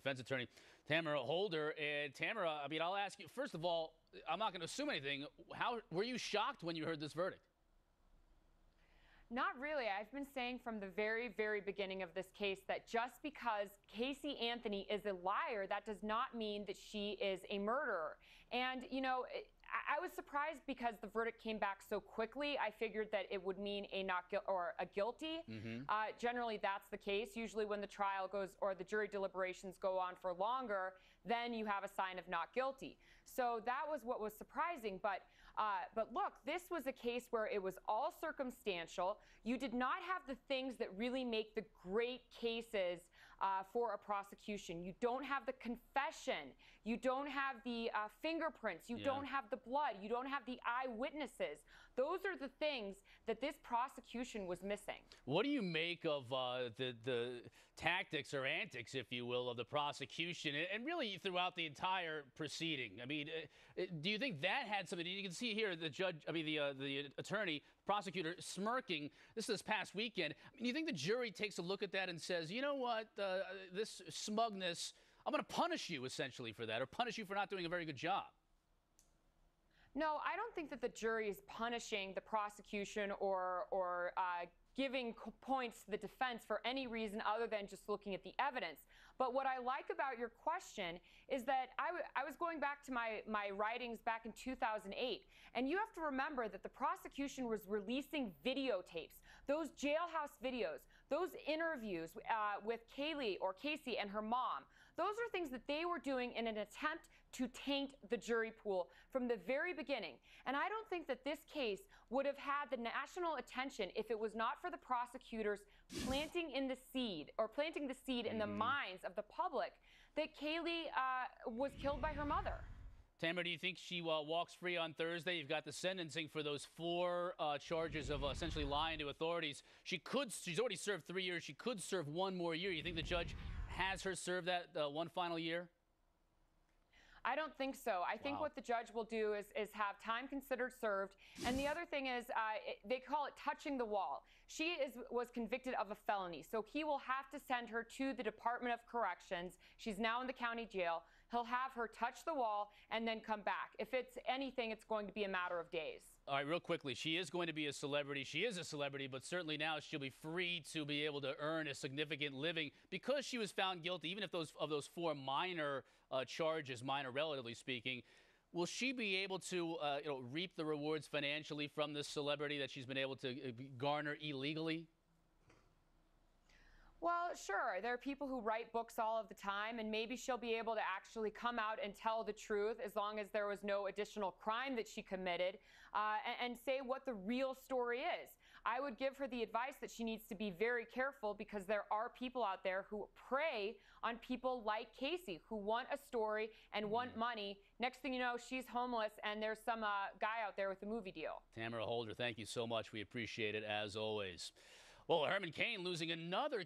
defense attorney, Tamara Holder. And Tamara, I mean, I'll ask you, first of all, I'm not going to assume anything. How were you shocked when you heard this verdict? Not really. I've been saying from the very, very beginning of this case that just because Casey Anthony is a liar, that does not mean that she is a murderer. And, you know, I was surprised because the verdict came back so quickly. I figured that it would mean a not guilty or a guilty. Generally, that's the case. Usually when the trial goes or the jury deliberations go on for longer, then you have a sign of not guilty. So that was what was surprising. But look, this was a case where it was all circumstantial. You did not have the things that really make the great cases for a prosecution. You don't have the confession. You don't have the fingerprints. You don't have the blood. You don't have the eyewitnesses. Those are the things that this prosecution was missing. What do you make of the tactics or antics, if you will, of the prosecution and really throughout the entire proceeding? I mean, do you think that had something? You can see here the judge, I mean, the attorney, prosecutor smirking. This past weekend. I mean, you think the jury takes a look at that and says, you know what, this smugness, I'm going to punish you essentially for that, or punish you for not doing a very good job? No, I don't think that the jury is punishing the prosecution or giving points to the defense for any reason other than just looking at the evidence. But what I like about your question is that I was going back to my writings back in 2008, and you have to remember that the prosecution was releasing videotapes, those jailhouse videos, those interviews with Kaylee or Casey and her mom. Those are things that they were doing in an attempt to taint the jury pool from the very beginning. And I don't think that this case would have had the national attention if it was not for the prosecutors planting the seed in the minds of the public that Kaylee was killed by her mother. Tamara, do you think she walks free on Thursday? You've got the sentencing for those 4 charges of essentially lying to authorities. She's already served 3 years. She could serve 1 more year. You think the judge has her serve that 1 final year? I don't think so. I think what the judge will do is have time considered served. And the other thing is they call it touching the wall. She was convicted of a felony, so he will have to send her to the Department of Corrections. She's now in the county jail. He'll have her touch the wall and then come back. If it's anything, it's going to be a matter of days. All right, real quickly, she is going to be a celebrity. She is a celebrity, but certainly now she'll be free to be able to earn a significant living because she was found guilty, even if those 4 minor charges, minor relatively speaking. Will she be able to reap the rewards financially from this celebrity that she's been able to garner illegally? Well, sure. There are people who write books all of the time, and maybe she'll be able to actually come out and tell the truth as long as there was no additional crime that she committed and say what the real story is. I would give her the advice that she needs to be very careful because there are people out there who prey on people like Casey who want a story and want money. Next thing you know, she's homeless and there's some guy out there with a movie deal. Tamara Holder, thank you so much. We appreciate it as always. Well, Herman Cain losing another